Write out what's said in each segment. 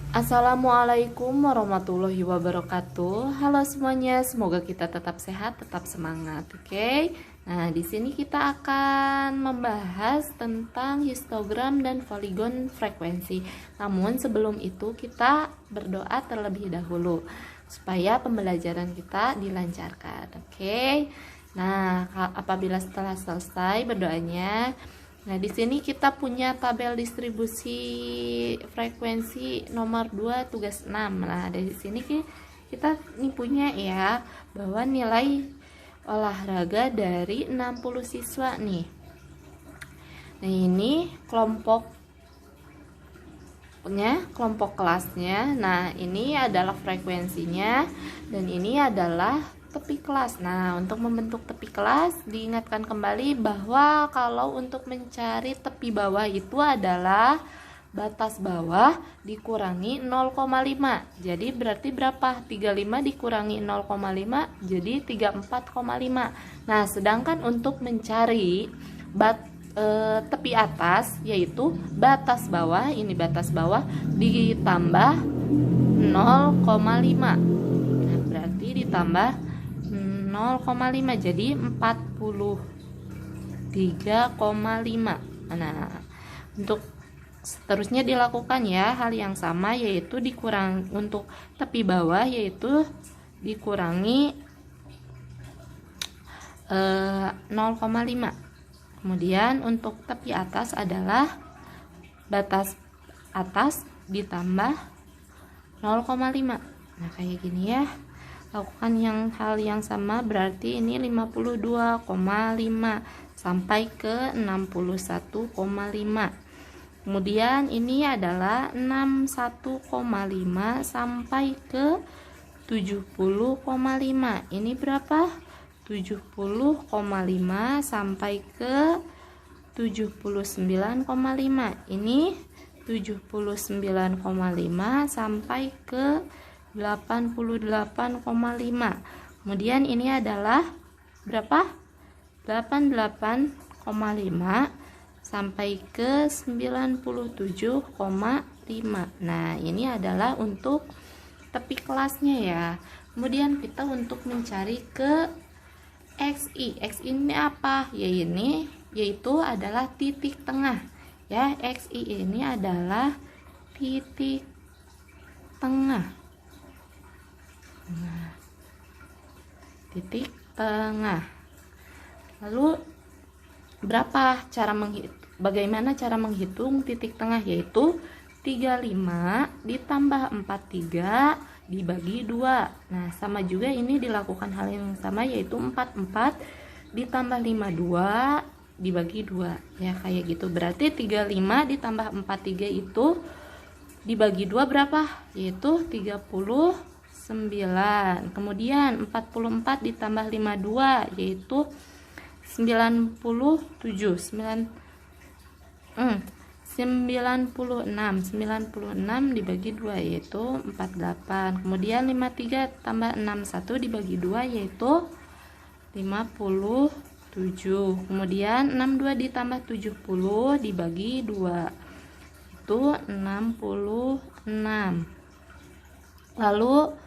Assalamualaikum warahmatullahi wabarakatuh. Halo semuanya, semoga kita tetap sehat, tetap semangat. Oke. Nah, di sini kita akan membahas tentang histogram dan poligon frekuensi. Namun sebelum itu kita berdoa terlebih dahulu supaya pembelajaran kita dilancarkan. Oke. Nah, apabila setelah selesai berdoanya, nah, di sini kita punya tabel distribusi frekuensi nomor 2 tugas 6. Nah, dari sini kita nih punya ya bahwa nilai olahraga dari 60 siswa nih. Nah, ini kelompok kelasnya. Nah, ini adalah frekuensinya dan ini adalah tepi kelas. Nah, untuk membentuk tepi kelas diingatkan kembali bahwa kalau untuk mencari tepi bawah itu adalah batas bawah dikurangi 0,5. Jadi berarti berapa? 35 dikurangi 0,5 jadi 34,5. Nah, sedangkan untuk mencari tepi atas yaitu batas bawah, ini batas bawah ditambah 0,5. Nah, berarti ditambah 0,5 jadi 43,5. Nah, untuk seterusnya dilakukan ya hal yang sama, yaitu dikurang untuk tepi bawah yaitu dikurangi 0,5. Kemudian untuk tepi atas adalah batas atas ditambah 0,5. Nah, kayak gini ya. Lakukan hal yang sama, berarti ini 52,5 sampai ke 61,5. Kemudian ini adalah 61,5 sampai ke 70,5. Ini berapa? 70,5 sampai ke 79,5. Ini 79,5 sampai ke 88,5. Kemudian ini adalah berapa? 88,5 sampai ke 97,5. Nah, ini adalah untuk tepi kelasnya ya. Kemudian kita untuk mencari ke XI. XI ini apa? Yaitu adalah titik tengah. Ya, XI ini adalah titik tengah. Nah, titik tengah. Lalu bagaimana cara menghitung titik tengah? Yaitu 35 ditambah 43 dibagi 2. Nah, sama juga ini dilakukan hal yang sama, yaitu 44 ditambah 52 dibagi 2. Ya, kayak gitu. Berarti 35 ditambah 43 itu dibagi 2 berapa? Yaitu 39. Kemudian 44 ditambah 52 yaitu 96 dibagi 2 yaitu 48. Kemudian 53 tambah 61 dibagi 2 yaitu 57. Kemudian 62 ditambah 70 dibagi 2 itu 66. Lalu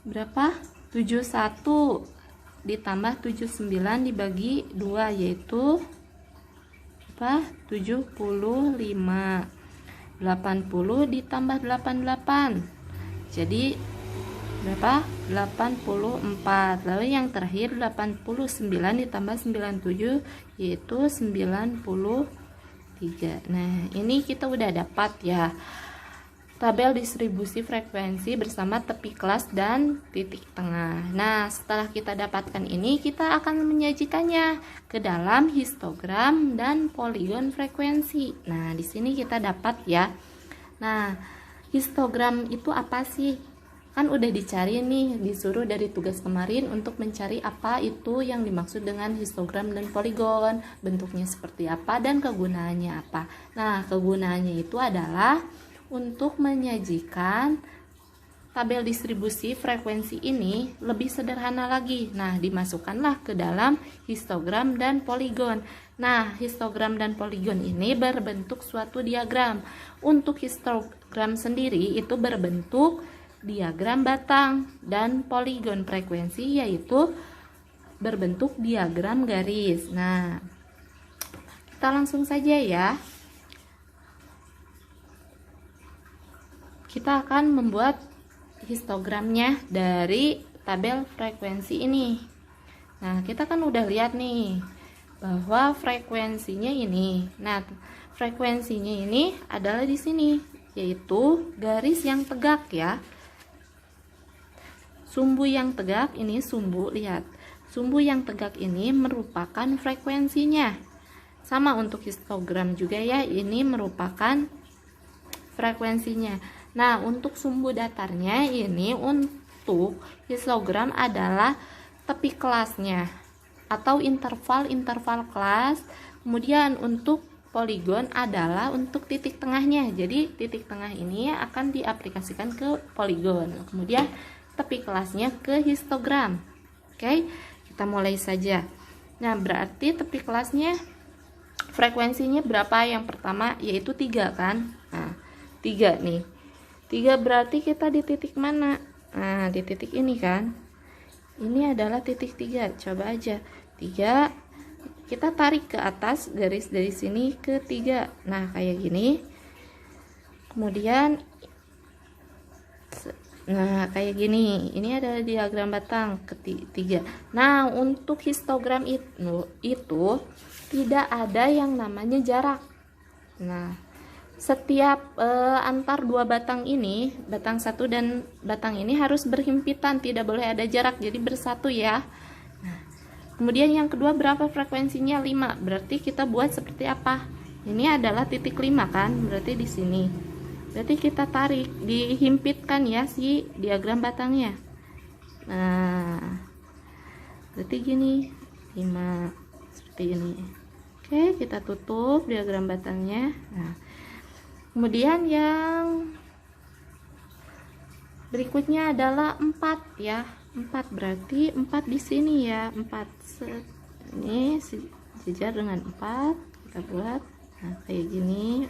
berapa? 71 ditambah 79 dibagi 2 yaitu apa? 75. 80 ditambah 88 jadi berapa? 84. Lalu yang terakhir 89 ditambah 97 yaitu 93. Nah, ini kita udah dapat ya tabel distribusi frekuensi bersama tepi kelas dan titik tengah. Nah, setelah kita dapatkan ini, kita akan menyajikannya ke dalam histogram dan poligon frekuensi. Nah, di sini kita dapat ya. Nah, histogram itu apa sih? Kan udah dicari nih, disuruh dari tugas kemarin untuk mencari apa itu yang dimaksud dengan histogram dan poligon, bentuknya seperti apa dan kegunaannya apa. Nah, kegunaannya itu adalah untuk menyajikan tabel distribusi frekuensi ini lebih sederhana lagi. Nah, dimasukkanlah ke dalam histogram dan poligon. Nah, histogram dan poligon ini berbentuk suatu diagram. Untuk histogram sendiri itu berbentuk diagram batang, dan poligon frekuensi yaitu berbentuk diagram garis. Nah, kita langsung saja ya. Kita akan membuat histogramnya dari tabel frekuensi ini. Nah, kita kan udah lihat nih bahwa frekuensinya ini. Nah, frekuensinya ini adalah di sini, yaitu garis yang tegak ya. Sumbu yang tegak ini, sumbu, lihat. Sumbu yang tegak ini merupakan frekuensinya. Sama untuk histogram juga ya, ini merupakan frekuensinya. Nah, untuk sumbu datarnya ini untuk histogram adalah tepi kelasnya atau interval kelas. Kemudian untuk poligon adalah untuk titik tengahnya. Jadi titik tengah ini akan diaplikasikan ke poligon. Kemudian tepi kelasnya ke histogram. Oke, kita mulai saja. Nah, berarti tepi kelasnya frekuensinya berapa? Yang pertama yaitu 3 kan. Nah, 3 nih. 3 berarti kita di titik mana? Nah, di titik ini kan. Ini adalah titik 3. Coba aja. 3, kita tarik ke atas garis dari sini ke 3. Nah, kayak gini. Kemudian nah, kayak gini. Ini adalah diagram batang ketiga. Nah, untuk histogram itu tidak ada yang namanya jarak. Nah, setiap antar dua batang ini, batang satu dan batang ini harus berhimpitan, tidak boleh ada jarak, jadi bersatu ya. Nah, kemudian yang kedua berapa frekuensinya? 5. Berarti kita buat seperti apa? Ini adalah titik 5 kan? Berarti di sini. Berarti kita tarik, dihimpitkan ya si diagram batangnya. Nah, berarti gini, 5 seperti ini. Oke, kita tutup diagram batangnya. Nah, kemudian yang berikutnya adalah 4 ya. 4 berarti 4 di sini ya. 4 ini sejajar dengan 4. Kita buat nah kayak gini.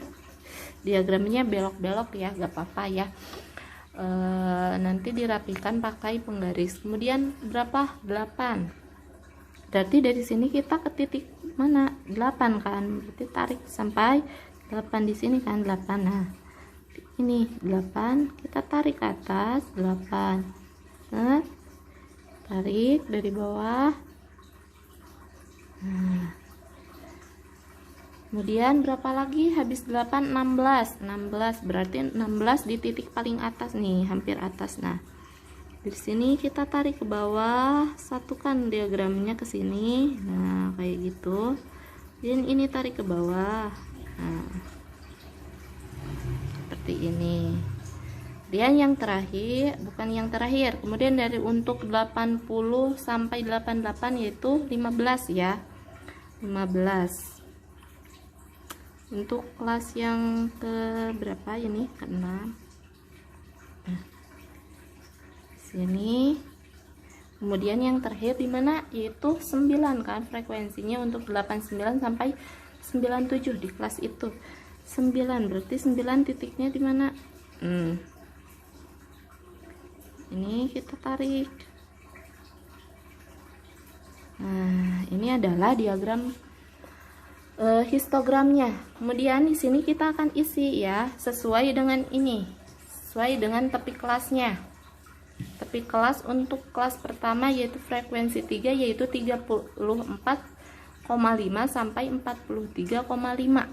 Diagramnya belok-belok ya, gak apa-apa ya. Nanti dirapikan pakai penggaris. Kemudian berapa? 8. Berarti dari sini kita ke titik mana? 8 kan. Berarti tarik sampai 8 di sini kan, 8. Nah, ini 8, kita tarik ke atas 8. Nah, tarik dari bawah. Nah, kemudian berapa lagi? Habis 8, 16. 16 berarti 16 di titik paling atas nih, hampir atas. Nah, di sini kita tarik ke bawah, satukan diagramnya ke sini. Nah, kayak gitu. Dan ini tarik ke bawah. Nah, seperti ini. Kemudian yang terakhir, bukan yang terakhir, kemudian dari untuk 80 sampai 88 yaitu 15 ya. 15. Untuk kelas yang ke berapa ini? Ke-6. Nah, sini. Kemudian yang terakhir di mana? Yaitu 9 kan, frekuensinya untuk 89 sampai 97 di kelas itu. 9 berarti 9 titiknya di mana? Ini kita tarik. Nah, ini adalah diagram histogramnya. Kemudian di sini kita akan isi ya, sesuai dengan ini. Sesuai dengan tepi kelasnya. Tepi kelas untuk kelas pertama yaitu frekuensi 3 yaitu 34,5 sampai 43,5.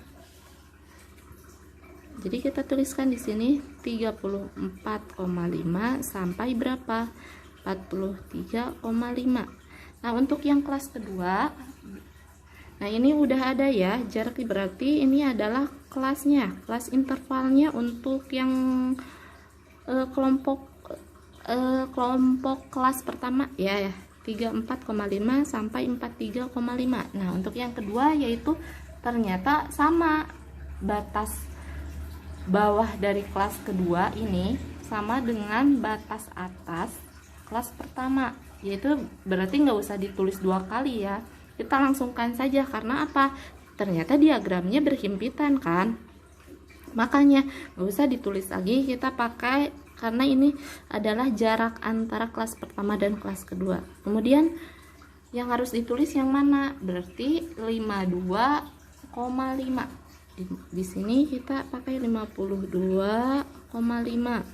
Jadi kita tuliskan di sini 34,5 sampai berapa? 43,5. Nah, untuk yang kelas kedua, nah ini udah ada ya jarak, berarti ini adalah kelasnya, kelas intervalnya untuk yang kelompok kelas pertama ya, 34,5 sampai 43,5. Nah, untuk yang kedua yaitu ternyata sama, batas bawah dari kelas kedua ini sama dengan batas atas kelas pertama, yaitu berarti nggak usah ditulis 2 kali ya. kita langsungkan saja. Karena apa? Ternyata diagramnya berhimpitan kan, makanya nggak usah ditulis lagi, kita pakai karena ini adalah jarak antara kelas pertama dan kelas kedua. Kemudian yang harus ditulis yang mana? Berarti 52,5. Di sini kita pakai 52,5.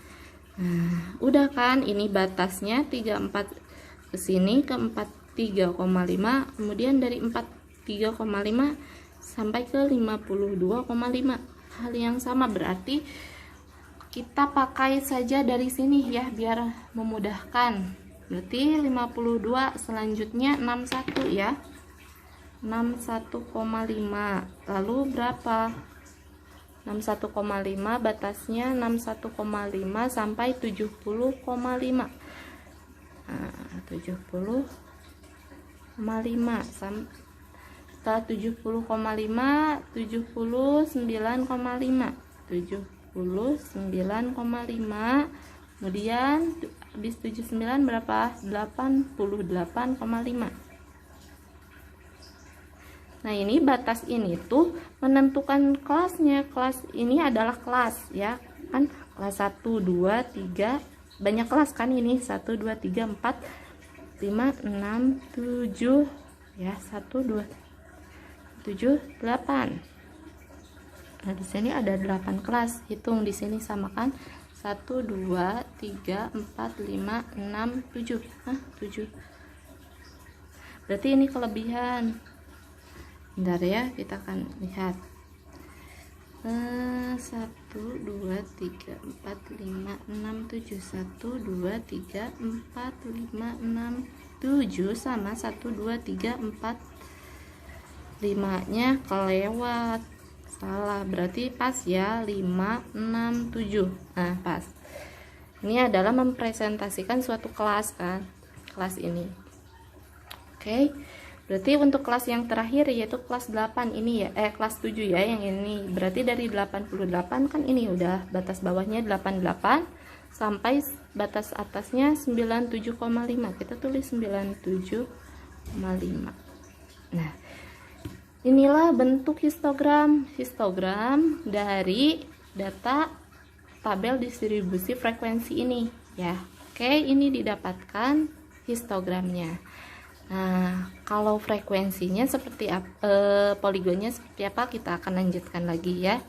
Nah, udah kan, ini batasnya 34 ke sini ke 43,5, kemudian dari 43,5 sampai ke 52,5. Hal yang sama, berarti kita pakai saja dari sini ya biar memudahkan. Berarti 52 selanjutnya 61 ya. 61,5. Lalu berapa? 61,5 batasnya 61,5 sampai 70,5. Nah, 70,5 setelah 70,5 79,5. 79,5. Kemudian habis 79 berapa? 88,5. Nah, ini batas ini tuh menentukan kelasnya. Kelas ini adalah kelas ya. Kan kelas 1 2 3, banyak kelas kan ini, 1 2 3 4 5 6 7 ya, 1 2 7 8. Nah, di sini ada 8 kelas. Hitung di sini samakan 1 2 3 4 5 6 7. 7. Berarti ini kelebihan. Bentar ya, kita akan lihat. 1 2 3 4 5 6 7. 1 2 3 4 5 6 7 sama 1 2 3 4 5-nya kelewat. Salah, berarti pas ya, 5 6 7. Nah, pas. Ini adalah mempresentasikan suatu kelas kan, kelas ini. Oke. Berarti untuk kelas yang terakhir yaitu kelas 8 ini ya, kelas 7 ya yang ini. Berarti dari 88 kan ini udah batas bawahnya 88 sampai batas atasnya 97,5. Kita tulis 97,5. Nah, inilah bentuk histogram dari data tabel distribusi frekuensi ini ya. Oke, ini didapatkan histogramnya. Nah, kalau frekuensinya seperti apa, poligonnya seperti apa, kita akan lanjutkan lagi ya.